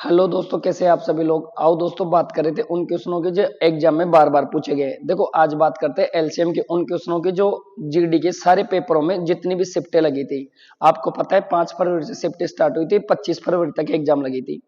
Hello दोस्तों, कैसे हैं आप सभी लोग। आओ दोस्तों, बात कर रहे थे उन क्वेश्चनों की जो एग्जाम में बार बार पूछे गए। देखो आज बात करते हैं एलसीएम के उन क्वेश्चनों की जो जीडी के सारे पेपरों में जितनी भी शिफ्टें लगी थी। आपको पता है 5 फरवरी से शिफ्ट स्टार्ट हुई थी, 25 फरवरी तक एग्जाम लगी थी।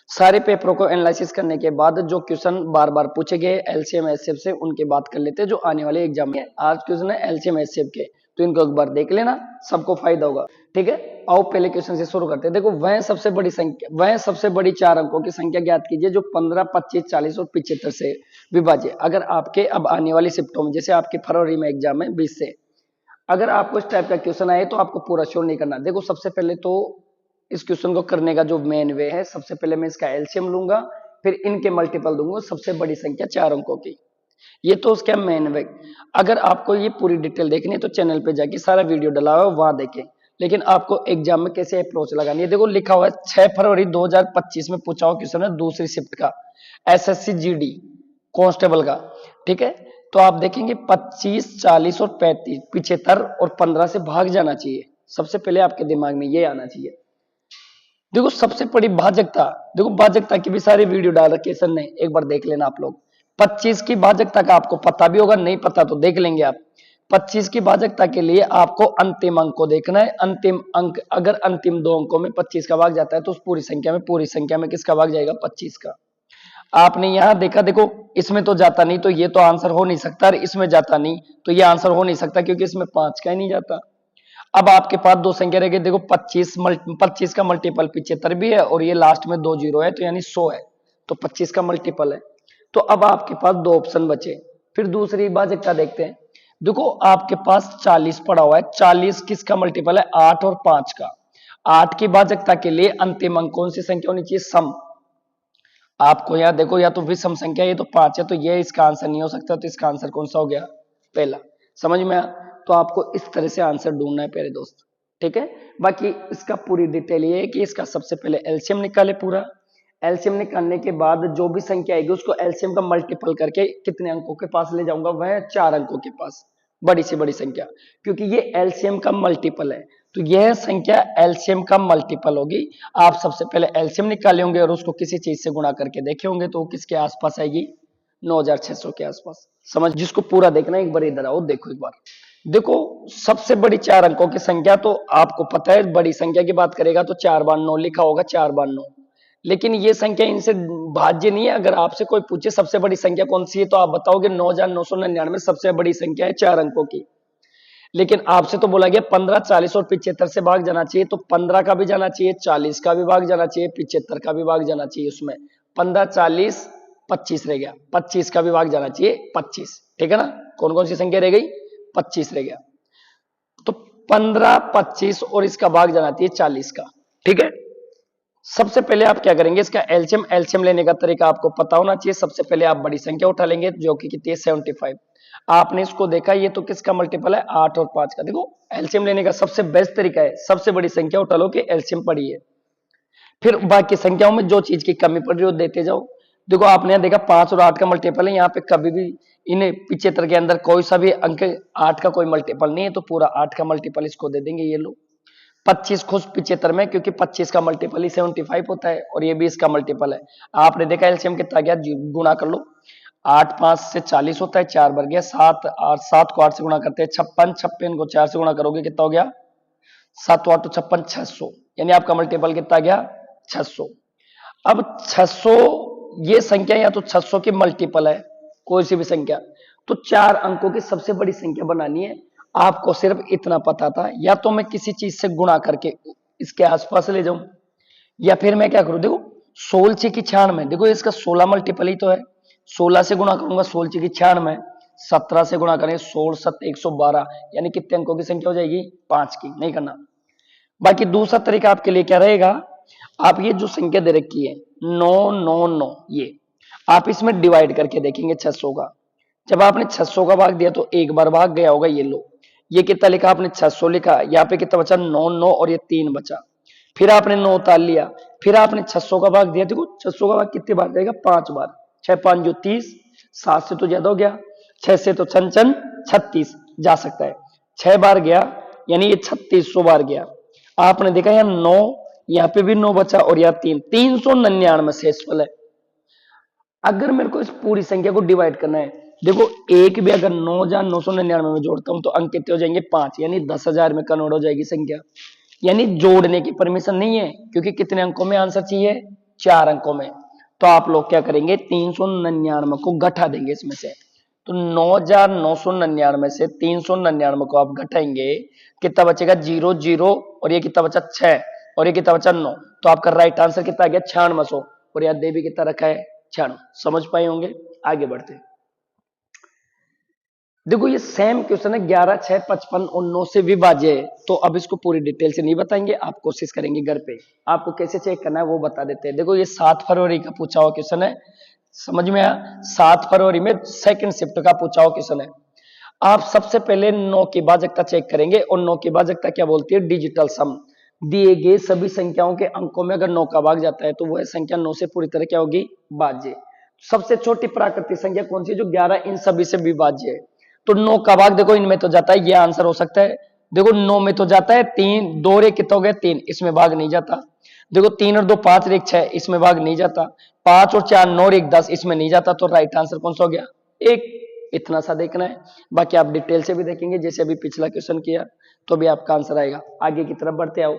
सारे पेपरों को एनालिसिस करने के बाद जो क्वेश्चन बार बार पूछे गए एलसीएम एचसीएफ से, उनकी बात कर लेते हैं जो आने वाले एग्जाम में। आज क्वेश्चन है एलसीएम एचसीएफ के, तो इनको एक बार देख लेना, सबको फायदा होगा। ठीक है, आओ पहले क्वेश्चन से शुरू करते हैं। देखो वह सबसे बड़ी संख्या, वह सबसे बड़ी 4 अंकों की संख्या ज्ञात कीजिए जो 15, 25, 40 और 75 से विभाज्य। अगर आपके अब आने वाली शिफ्टों में, जैसे आपके फरवरी में एग्जाम है 20 से, अगर आपको इस टाइप का क्वेश्चन आए तो आपको पूरा श्योर नहीं करना। देखो सबसे पहले तो इस क्वेश्चन को करने का जो मेन वे है, सबसे पहले मैं इसका एलसीएम लूंगा, फिर इनके मल्टीपल दूंगा, सबसे बड़ी संख्या 4 अंकों की। ये तो उसका मेन वे। अगर आपको ये पूरी डिटेल देखनी है तो चैनल पे जाके सारा वीडियो डला हुआ है, वहां देखें। लेकिन आपको एग्जाम में कैसे अप्रोच लगानी है, देखो लिखा हुआ है 6 फरवरी 2025 में पूछा हुआ क्वेश्चन है दूसरी शिफ्ट का, एसएससी जीडी कांस्टेबल का। ठीक है, तो आप देखेंगे 25, 40 और 35, 75 और 15 से भाग जाना चाहिए। सबसे पहले आपके दिमाग में ये आना चाहिए। देखो सबसे बड़ी भाजकता, देखो भाजकता की भी सारी वीडियो डाल रखी है सर ने, एक बार देख लेना आप लोग। 25 की भाजकता का आपको पता भी होगा, नहीं पता तो देख लेंगे आप। 25 की भाजकता के लिए आपको अंतिम अंक को देखना है। अंतिम अंक, अगर अंतिम 2 अंकों में 25 का भाग जाता है तो उस पूरी संख्या में किसका भाग जाएगा? 25 का। आपने यहां देखा, देखो इसमें तो जाता नहीं, तो ये तो आंसर हो नहीं सकता, और इसमें जाता नहीं तो ये आंसर हो नहीं सकता, क्योंकि इसमें 5 का ही नहीं जाता। अब आपके पास 2 संख्या रह गई। देखो 25 का मल्टीपल 75 भी है, और ये लास्ट में 2 जीरो है, तो यानी 100 है, तो 25 का मल्टीपल है। तो अब आपके पास 2 ऑप्शन बचे। फिर दूसरी भाजकता देखते हैं। देखो आपके पास 40 पड़ा हुआ है, 40 किसका मल्टीपल है? 8 और 5 का। 8 की भाजकता के लिए अंतिम अंक कौन सी संख्या होनी चाहिए? सम। आपको यहाँ देखो, या तो विषम संख्या, ये तो 5 है, तो ये इसका आंसर नहीं हो सकता, तो इसका आंसर कौन सा हो गया? पहला। समझ में आया? तो आपको इस तरह से आंसर ढूंढना है प्यारे दोस्त। ठीक है, बाकी इसका पूरी डिटेल ये है कि इसका सबसे पहले एलसीएम निकाले पूरा। एलसीएम निकालने के बाद जो भी संख्या आएगी उसको एलसीएम का मल्टीपल करके कितने अंकों के पास ले जाऊंगा? वह 4 अंकों के पास, बड़ी से बड़ी संख्या, क्योंकि ये एलसीएम का मल्टीपल है, तो यह संख्या एलसीएम का मल्टीपल होगी। आप सबसे पहले एलसीएम निकाले होंगे और उसको किसी चीज से गुणा करके देखे होंगे, तो किसके आसपास आएगी? 9600 के आसपास। समझ? जिसको पूरा देखना है एक बार इधर आओ, देखो एक बार। देखो सबसे बड़ी 4 अंकों की संख्या, तो आपको पता है बड़ी संख्या की बात करेगा तो 4 बार 9 लिखा होगा, 4 बार 9। लेकिन ये संख्या इनसे भाज्य नहीं है। अगर आपसे कोई पूछे सबसे बड़ी संख्या कौन सी है, तो आप बताओगे 9999 सबसे बड़ी संख्या है 4 अंकों की। लेकिन आपसे तो बोला गया 15, 40 और 75 से भाग जाना चाहिए, तो 15 का भी जाना चाहिए, 40 का भी भाग जाना चाहिए, 75 का भी भाग जाना चाहिए। उसमें 15, 40, 25 रह गया, 25 का भी भाग जाना चाहिए, 25। ठीक है ना? कौन कौन सी संख्या रह गई? 25 रह गया। तो 15, 25 और इसका भाग जाना चाहिए 40 का। ठीक है, सबसे पहले आप क्या करेंगे? इसका एलसीएम, एलसीएम लेने का तरीका आपको पता होना चाहिए। सबसे पहले आप बड़ी संख्या उठा लेंगे, जो कि कितनी है? 75। आपने इसको देखा, ये तो किसका मल्टीपल है? 8 और 5 का। देखो एलसीएम लेने का सबसे बेस्ट तरीका है, सबसे बड़ी संख्या उठा लो कि एलसीएम पड़ी है, फिर बाकी संख्याओं में जो चीज की कमी पड़ रही हो देते जाओ। देखो आपने यहाँ देखा 5 और 8 का मल्टीपल है, यहाँ पे कभी भी इन्हें 75 के अंदर कोई सा भी अंक 8 का कोई मल्टीपल नहीं है, तो पूरा 8 का मल्टीपल इसको दे देंगे। ये लो 25 खुश 75 में, क्योंकि 25 का मल्टीपल ही 75 होता है, और ये भी इसका मल्टीपल है। आपने देखा एलसीएम कितना गया? गुणा कर लो। 8 5 से 40 होता है, 4 बार गया। 7 को 8 से गुणा करते हैं 56, 56 को 4 से गुणा करोगे कितना हो गया? 7 8 56, 600। यानी आपका मल्टीपल कितना गया? 600। अब 600 ये संख्या या तो 600 की मल्टीपल है, कोई सी भी संख्या, तो 4 अंकों की सबसे बड़ी संख्या बनानी है। आपको सिर्फ इतना पता था, या तो मैं किसी चीज से गुणा करके इसके आसपास ले जाऊं, या फिर मैं क्या करूं? देखो 16 की 96, देखो इसका 16 मल्टीपल ही तो है। 16 से गुणा करूंगा, 16 की 96, 17 से गुणा करें 16 7 112, यानी कितने अंकों की संख्या हो जाएगी? 5 की। नहीं करना। बाकी दूसरा तरीका आपके लिए क्या रहेगा? आप ये जो संख्या दे रखी है 999, ये आप इसमें डिवाइड करके देखेंगे 600 का। जब आपने 600 का भाग दिया तो एक बार भाग गया होगा। ये लो, ये कितना लिखा आपने? 600 लिखा। यहाँ पे कितना बचा? 9 9 और ये 3 बचा। फिर आपने 9 उतार लिया, फिर आपने 600 का भाग दिया। देखो 600 का भाग कितने बार जाएगा? 5 बार। 6 5 जो 30, 7 से तो ज्यादा हो गया, 6 से तो 6 36 जा सकता है। 6 बार गया, यानी ये 3600 बार गया। आपने देखा यहाँ 9, यहाँ पे भी 9 बचा और यहाँ 3, 399 शेषफल है। अगर मेरे को इस पूरी संख्या को डिवाइड करना है, देखो एक भी अगर 9,999 में जोड़ता हूं तो अंक कितने हो जाएंगे 5, यानी 10,000 में कन्वर्ट हो जाएगी संख्या। यानी जोड़ने की परमिशन नहीं है, क्योंकि कितने अंकों में आंसर चाहिए, 4 अंकों में। तो आप लोग क्या करेंगे, 399 को घटा देंगे इसमें से। तो 9,999 से 399 को आप घटाएंगे, कितना बचेगा 0 0, और ये कितना बचा 6, और ये कितना बचा 9। तो आपका राइट आंसर कितना आ गया 9600, और यहाँ दे भी कितना रखा है 96। समझ पाए होंगे, आगे बढ़ते हैं। देखो ये सेम क्वेश्चन है, 11, 6, 55 और 9 से विभाज्य है। तो अब इसको पूरी डिटेल से नहीं बताएंगे, आप कोशिश करेंगे घर पे। आपको कैसे चेक करना है वो बता देते हैं। देखो ये 7 फरवरी का पूछा हुआ क्वेश्चन है, समझ में आया, 7 फरवरी में सेकंड शिफ्ट का पूछा हुआ क्वेश्चन है। आप सबसे पहले 9 की भाजकता चेक करेंगे, और 9 की भाजकता क्या बोलती है, डिजिटल सम। दिए गए सभी संख्याओं के अंकों में अगर 9 का भाग जाता है तो वह संख्या 9 से पूरी तरह क्या होगी, भाज्य। सबसे छोटी प्राकृतिक संख्या कौन सी, जो 11 इन सभी से विभाज्य है। तो 9 का भाग देखो इनमें तो जाता है, ये आंसर हो सकता है। देखो 9 में तो जाता है 3, 2 रे कितना हो गया 3, इसमें भाग नहीं जाता। देखो 3 और 2 5 रे 6, इसमें भाग नहीं जाता। 5 और 4 9 रे 10, इसमें नहीं जाता। तो राइट आंसर कौन सा हो गया, 1। इतना सा देखना है, बाकी आप डिटेल से भी देखेंगे, जैसे अभी पिछला क्वेश्चन किया तो भी आपका आंसर आएगा। आगे की तरफ बढ़ते आओ।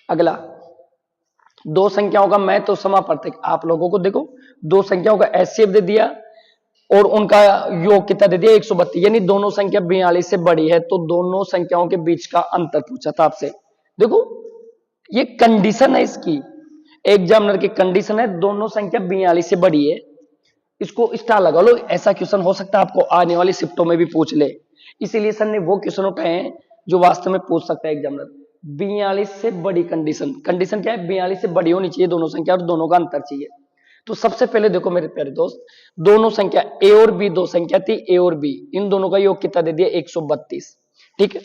अगला, दो संख्याओं का मैं तो समापवर्तक, आप लोगों को देखो दो संख्याओं का एचसीएफ दे दिया और उनका योग कितना दे दिया 132, यानी दोनों संख्या 42 से बड़ी है, तो दोनों संख्याओं के बीच का अंतर पूछा था आपसे। देखो ये कंडीशन है इसकी, एग्जामिनर की कंडीशन है, दोनों संख्या 42 से बड़ी है, इसको स्टार लगा लो। ऐसा क्वेश्चन हो सकता है आपको आने वाली शिफ्टों में भी पूछ ले, इसीलिए सर ने वो क्वेश्चन उठाए हैं जो वास्तव में पूछ सकता है एग्जामिनर। 42 से बड़ी कंडीशन, कंडीशन क्या है, 42 से बड़ी होनी चाहिए दोनों संख्या और दोनों का अंतर चाहिए। तो सबसे पहले देखो मेरे प्यारे दोस्त, दोनों संख्या ए और बी, दो संख्या थी ए और बी, इन दोनों का योग कितना दे दिया 132, ठीक है।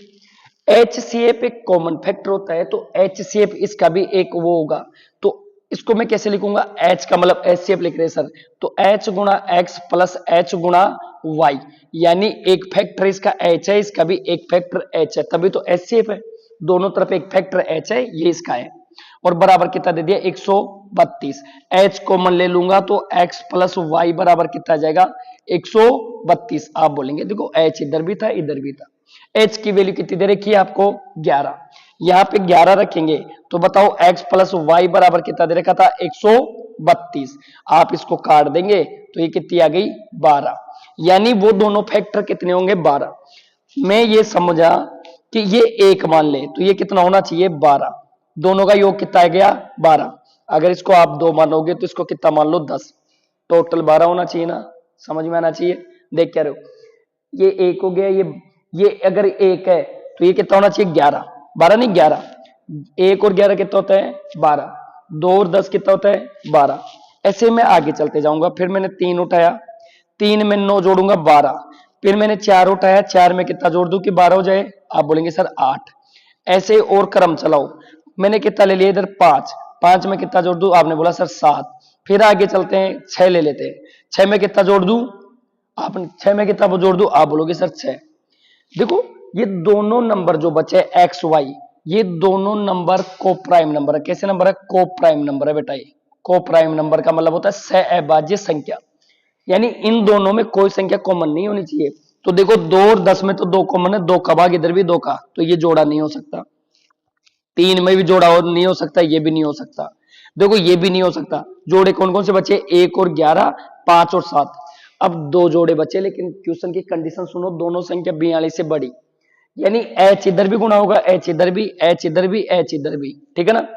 एचसीएफ एक कॉमन फैक्टर होता है, तो एचसीएफ इसका भी एक वो होगा, तो इसको मैं कैसे लिखूंगा, एच का मतलब एचसीएफ लिख रहे हैं सर, तो एच गुणा एक्स प्लस एच गुणा वाई, यानी एक फैक्टर इसका एच है, इसका भी एक फैक्टर एच है, तभी तो एचसीएफ है। दोनों तरफ एक फैक्टर एच है, ये इसका है, और बराबर कितना दे दिया 132। एच कॉमन ले लूंगा तो x प्लस वाई बराबर कितना आ जाएगा 132। आप बोलेंगे देखो एच इधर भी था इधर भी था, एच की वैल्यू कितनी दे रखी है आपको 11, यहाँ पे 11 रखेंगे तो बताओ x प्लस वाई बराबर कितना दे रखा था 132। आप इसको काट देंगे तो ये कितनी आ गई 12, यानी वो दोनों फैक्टर कितने होंगे 12। मैं ये समझा कि ये एक मान ले तो ये कितना होना चाहिए 12, दोनों का योग कितना आ गया 12। अगर इसको आप 2 मानोगे तो इसको कितना मान लो 10, टोटल 12 होना चाहिए ना, समझ में आना चाहिए। देख क्या रहे हो, ये एक हो गया, ये अगर एक है तो ये कितना होना चाहिए 11, 12 नहीं 11, 1 और 11 कितना होता है 12, 2 और 10 कितना होता है 12। ऐसे मैं आगे चलते जाऊंगा, फिर मैंने 3 उठाया, 3 में 9 जोड़ूंगा 12, फिर मैंने 4 उठाया, 4 में कितना जोड़ दूं कि 12 हो जाए, आप बोलेंगे सर 8। ऐसे और क्रम चलाओ, मैंने कितना ले लिया इधर 5, 5 में कितना जोड़ दूं, आपने बोला सर 7। फिर आगे चलते हैं 6 ले लेते हैं, 6 में कितना जोड़ दूं, आपने 6 में कितना जोड़ दूं, आप बोलोगे सर 6। देखो ये दोनों नंबर जो बचे एक्स वाई, ये दोनों नंबर को प्राइम नंबर है। कैसे नंबर है, को प्राइम नंबर है बेटा। ये को प्राइम नंबर का मतलब होता है सहअभाज्य संख्या, यानी इन दोनों में कोई संख्या कॉमन नहीं होनी चाहिए। तो देखो 2 और 10 में तो 2 कॉमन है, 2 का भाग इधर भी 2 का, तो ये जोड़ा नहीं हो सकता। 3 में भी जोड़ा नहीं हो सकता, ये भी नहीं हो सकता, देखो ये भी नहीं हो सकता। जोड़े कौन कौन से बचे, 1 और 11, 5 और 7। अब 2 जोड़े बचे, लेकिन क्वेश्चन की कंडीशन सुनो, दोनों संख्या 42 से बड़ी, यानी एच इधर भी गुणा होगा, एच इधर भी, एच इधर भी, एच इधर भी, ठीक है ना।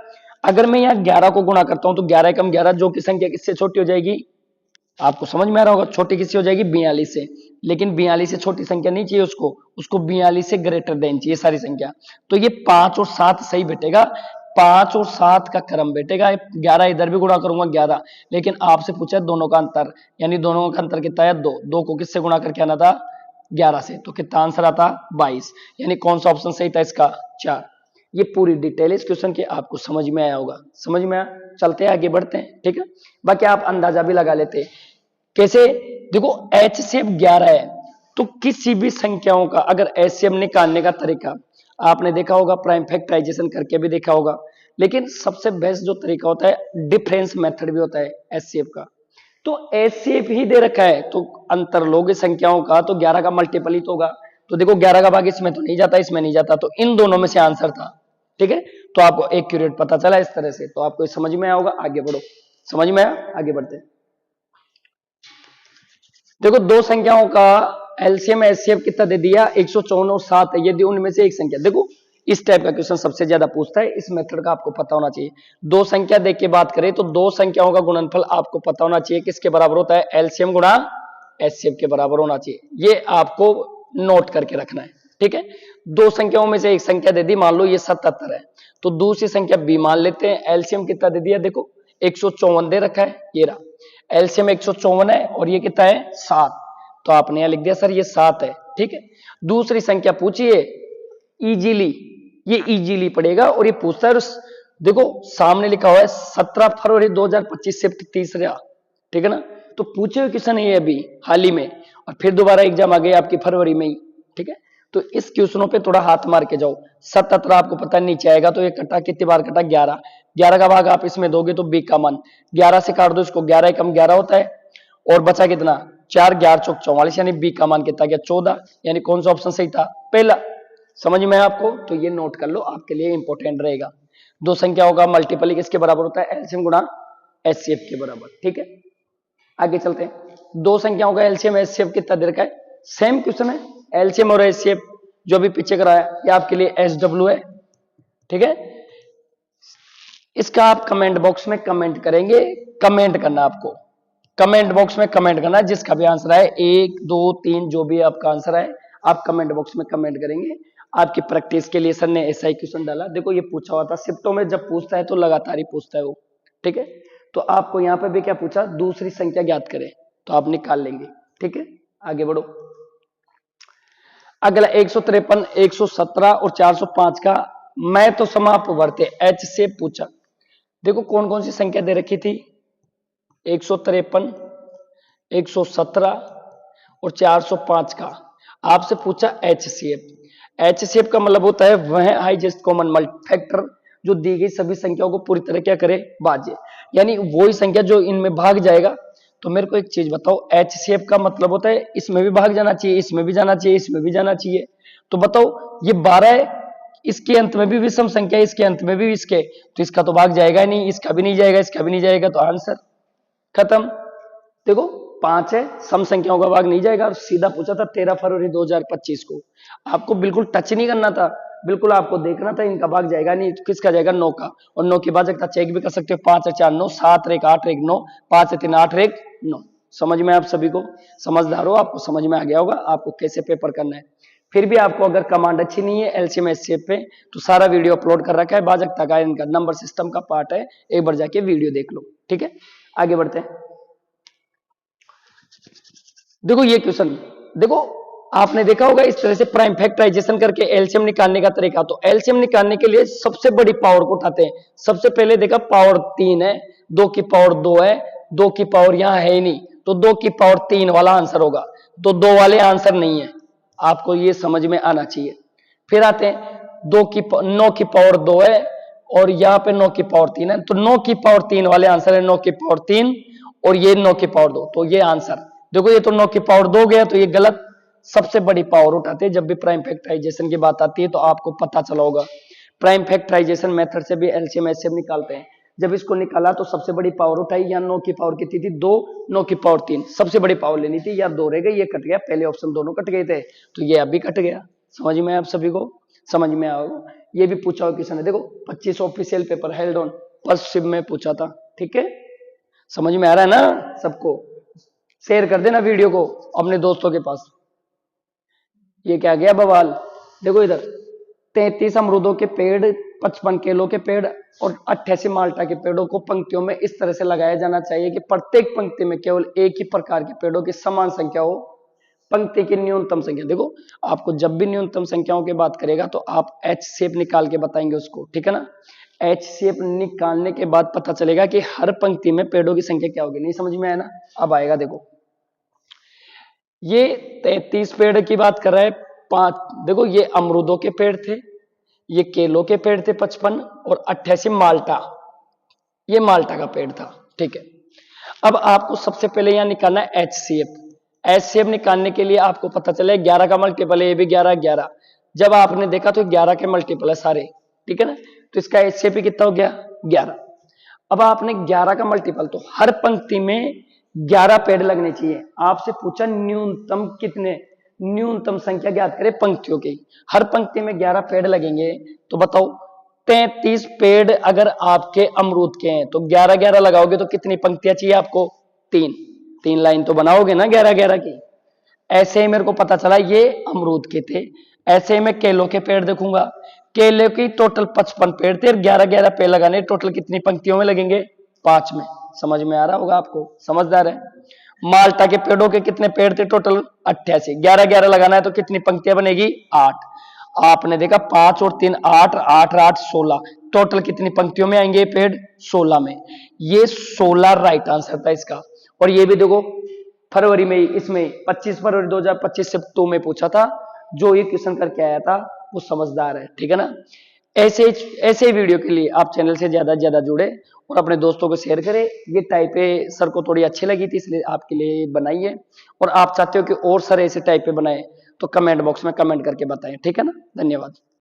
अगर मैं यहाँ 11 को गुणा करता हूं तो 11 कम 11, जो की संख्या किससे छोटी हो जाएगी, आपको समझ में आ रहा होगा, छोटी किससे हो जाएगी 42 से। लेकिन 42 से छोटी संख्या नहीं चाहिए उसको, उसको 42 से ग्रेटर देन चाहिए सारी संख्या। तो ये 5 और 7 सही बेटेगा, 5 और 7 का क्रम बेटेगा। 11 इधर भी गुणा करूंगा 11, लेकिन आपसे पूछा है दोनों का अंतर, यानी दोनों का अंतर कितना है 2, 2 को किससे गुणा करके आना था 11 से, तो कितना आंसर आता 22। यानी कौन सा ऑप्शन सही था इसका 4। ये पूरी डिटेल इस क्वेश्चन की आपको समझ में आया होगा, समझ में आया। चलते हैं आगे बढ़ते हैं, ठीक है। बाकी आप अंदाजा भी लगा लेते हैं कैसे, देखो एचसीएफ 11 है, तो किसी भी संख्याओं का अगर एचसीएफ निकालने का तरीका आपने देखा होगा, प्राइम फैक्टराइजेशन करके भी देखा होगा। लेकिन सबसे बेस्ट जो तरीका होता है डिफरेंस मेथड भी होता है एचसीएफ का। तो एचसीएफ ही दे रखा है तो अंतर लोगे संख्याओं का तो 11 का मल्टीपल ही तो होगा। तो देखो 11 का भाग इसमें तो नहीं जाता, इसमें नहीं जाता, तो इन दोनों में से आंसर था। ठीक है, तो आपको एक्यूरेट पता चला इस तरह से, तो आपको समझ में आया होगा। आगे बढ़ो, समझ में आया, आगे बढ़ते हैं। देखो दो संख्याओं का एलसीएम एचसीएफ कितना दे दिया, 154 और 7 है, यदि उनमें से एक संख्या, देखो इस टाइप का क्वेश्चन सबसे ज्यादा पूछता है, इस मेथड का आपको पता होना चाहिए। दो संख्या देख के बात करें तो दो संख्याओं का गुणनफल आपको पता होना चाहिए किसके बराबर होता है, एलसीएम गुणा एचसीएफ के बराबर होना चाहिए। ये आपको नोट करके रखना है। ठीक है, दो संख्याओं में से एक संख्या दे दी, मान लो ये 77 है, तो दूसरी संख्या बी मान लेते हैं। एलसीएम कितना दे दिया, देखो 154 दे रखा है, ये रहा एलसीएम 154 है और ये कितना है 7, तो आपने यहां लिख दिया सर ये 7 है। ठीक है, दूसरी संख्या पूछिए इजीली, ये इजीली पड़ेगा और ये पूछता है देखो सामने लिखा हुआ है 17 फरवरी 2025 शिफ्ट तीसरा। ठीक है ना, तो पूछे हुए क्वेश्चन है ये अभी हाल ही में, और फिर दोबारा एग्जाम आ गई आपकी फरवरी में ही। ठीक है, तो इस क्वेश्चनों पे थोड़ा हाथ मार के जाओ। 77 आपको पता नीचे आएगा तो ये कटा कितनी बार कटा, 11, 11 का भाग आप इसमें दोगे तो बी का मान 11 से काट दो इसको, 11 कम 11 होता है, और बचा कितना 4, 11 चौक 44, यानी बी का मान कितना गया 14, यानी कौन सा ऑप्शन सही था, पहला। समझ में आपको, तो ये नोट कर लो, आपके लिए इंपॉर्टेंट रहेगा। दो संख्याओं का मल्टीपल किसके बराबर होता है, एलसीएम गुणा एचसीएफ के बराबर। ठीक है, आगे चलते हैं। दो संख्याओं का एलसीएम एचसीएफ कितना दे रखा है, सेम क्वेश्चन है, एलसीएम और एचसीएफ जो भी पीछे कराया ये आपके लिए एसडब्ल्यू है। ठीक है, इसका आप कमेंट बॉक्स में कमेंट करेंगे, कमेंट करना आपको, कमेंट बॉक्स में कमेंट करना, जिसका भी आंसर आए 1 2 3 जो भी आपका आंसर आए आप कमेंट बॉक्स में कमेंट करेंगे। आपकी प्रैक्टिस के लिए सर ने ऐसा ही क्वेश्चन डाला, देखो ये पूछा हुआ था शिफ्टों में, जब पूछता है तो लगातार ही पूछता है वो। ठीक है, तो आपको यहाँ पे भी क्या पूछा, दूसरी संख्या ज्ञात करें, तो आप निकाल लेंगे। ठीक है, आगे बढ़ो। अगला 153, 117 और 405 का मैं तो समाप्त वर्ते एच से पूछा। देखो कौन कौन सी संख्या दे रखी थी, 153, 117 और 405 का आपसे पूछा एचसीएफ। एचसीएफ का मतलब होता है वह हाईएस्ट कॉमन फैक्टर जो दी गई सभी संख्याओं को पूरी तरह क्या करे, भाजे, यानी वही संख्या जो इनमें भाग जाएगा। तो मेरे को एक चीज बताओ, एचसीएफ का मतलब होता है इसमें भी भाग जाना चाहिए, इसमें भी जाना चाहिए, इसमें भी जाना चाहिए। तो बताओ ये 12 है, इसके अंत में भी विषम संख्या, इसके अंत में भी इसके, तो इसका तो भाग जाएगा ही नहीं, इसका भी नहीं जाएगा, इसका भी नहीं जाएगा, तो आंसर खत्म। देखो 5 है, सम संख्याओं का भाग नहीं जाएगा, और सीधा पूछा था 13 फरवरी 2025 को, आपको बिल्कुल टच नहीं करना था, बिल्कुल आपको देखना था इनका भाग जाएगा नहीं, तो किसका जाएगा 9 का, और 9 की भाजकता चेक भी कर सकते हो, 5 है 4 9, 7 1 8 1 9, 5 है 3 8 1 9। समझ में आप सभी को, समझदार हो, आपको समझ में आ गया होगा आपको कैसे पेपर करना है। फिर भी आपको अगर कमांड अच्छी नहीं है एलसीएम एचसीएफ पे, तो सारा वीडियो अपलोड कर रखा है, भाजकता का इनका नंबर सिस्टम का पार्ट है, एक बार जाके वीडियो देख लो। ठीक है, आगे बढ़ते हैं। देखो ये क्वेश्चन, देखो आपने देखा होगा इस तरह से प्राइम फैक्टराइजेशन करके एलसीएम निकालने का तरीका। तो एलसीएम निकालने के लिए सबसे बड़ी पावर को उठाते हैं। सबसे पहले देखा पावर 3 है, 2 की पावर 2 है, 2 की पावर यहां है ही नहीं, तो 2 की पावर 3 वाला आंसर होगा, तो 2 वाले आंसर नहीं है, आपको ये समझ में आना चाहिए। फिर आते हैं 9 की पावर 2 है और यहाँ पे 9 की पावर 3 है, तो 9 की पावर 3 वाले आंसर है 9 की पावर 3 और ये 9 की पावर 2, तो ये आंसर देखो ये तो 9 की पावर 2 गया, तो ये गलत। सबसे बड़ी पावर उठाते हैं जब भी प्राइम फैक्टराइजेशन की बात आती है, तो आपको पता चला होगा प्राइम फैक्टराइजेशन मेथड से भी एलसीएम एचसीएफ निकालते हैं। जब इसको निकाला तो सबसे बड़ी पावर उठाई, यहाँ 9 की पावर कितनी थी 2, 9 की पावर 3, सबसे बड़ी पावर लेनी थी, या 2 रह गए, ये कट गया, पहले ऑप्शन दोनों कट गए थे, तो ये अभी कट गया। समझ में आप सभी को, समझ में आओ। ये भी पूछा हुआ क्वेश्चन है, देखो 25 official paper held on first में पूछा था। ठीक है, समझ में आ रहा है ना सबको, शेयर कर देना वीडियो को अपने दोस्तों के पास। ये क्या गया बवाल, देखो इधर 33 अमरूदों के पेड़, 55 केलों के पेड़ और 88 माल्टा के पेड़ों को पंक्तियों में इस तरह से लगाया जाना चाहिए कि प्रत्येक पंक्ति में केवल एक ही प्रकार के पेड़ों की समान संख्या हो। पंक्ति की न्यूनतम संख्या, देखो आपको जब भी न्यूनतम संख्याओं की बात करेगा तो आप एच शेप निकाल के बताएंगे उसको, ठीक है ना। एच शेप निकालने के बाद पता चलेगा कि हर पंक्ति में पेड़ों की संख्या क्या होगी। नहीं समझ में आया ना, अब आएगा। देखो ये 33 पेड़ की बात कर रहा है, 5 देखो ये अमरूदों के पेड़ थे, ये केलों के पेड़ थे 55 और 88 माल्टा, ये माल्टा का पेड़ था। ठीक है, अब आपको सबसे पहले यहां निकालना है HCF। HCF निकालने के लिए आपको पता चले 11 का मल्टीपल है, ये भी 11 11। जब आपने देखा तो 11 के मल्टीपल है सारे, ठीक है ना, तो इसका HCF कितना हो गया 11। अब आपने 11 का मल्टीपल, तो हर पंक्ति में 11 पेड़ लगने चाहिए। आपसे पूछा न्यूनतम कितने, न्यूनतम संख्या ज्ञात करें पंक्तियों की। हर पंक्ति में 11 पेड़ लगेंगे, तो बताओ 33 पेड़ अगर आपके अमरूद के हैं तो 11 11 लगाओगे तो कितनी पंक्तियां चाहिए आपको, 3 3 लाइन तो बनाओगे ना 11 11 की। ऐसे ही मेरे को पता चला ये अमरूद के थे। ऐसे ही मैं केलों के पेड़ देखूंगा, केले की टोटल 55 पेड़ थे, 11 11 पेड़ लगाने, टोटल कितनी पंक्तियों में लगेंगे, 5 में। समझ में आ रहा होगा आपको, समझदार है। माल्टा के पेड़ों के कितने पेड़ थे, टोटल 88, 11 11 लगाना है तो कितनी पंक्तियां बनेगी, 8। आपने देखा 5 और 3 8, 8 8 16, टोटल कितनी पंक्तियों में आएंगे पेड़, 16 में। ये 16 राइट आंसर था इसका। और ये भी देखो फरवरी में, इसमें 25 फरवरी 2025 से 2 में पूछा था, जो ये क्वेश्चन करके आया था वो समझदार है, ठीक है ना। ऐसे वीडियो के लिए आप चैनल से ज्यादा से ज्यादा जुड़े और अपने दोस्तों को शेयर करें। ये टाइपे सर को थोड़ी अच्छी लगी थी इसलिए आपके लिए बनाई है, और आप चाहते हो कि और सर ऐसे टाइपे बनाए तो कमेंट बॉक्स में कमेंट करके बताएं, ठीक है ना। धन्यवाद।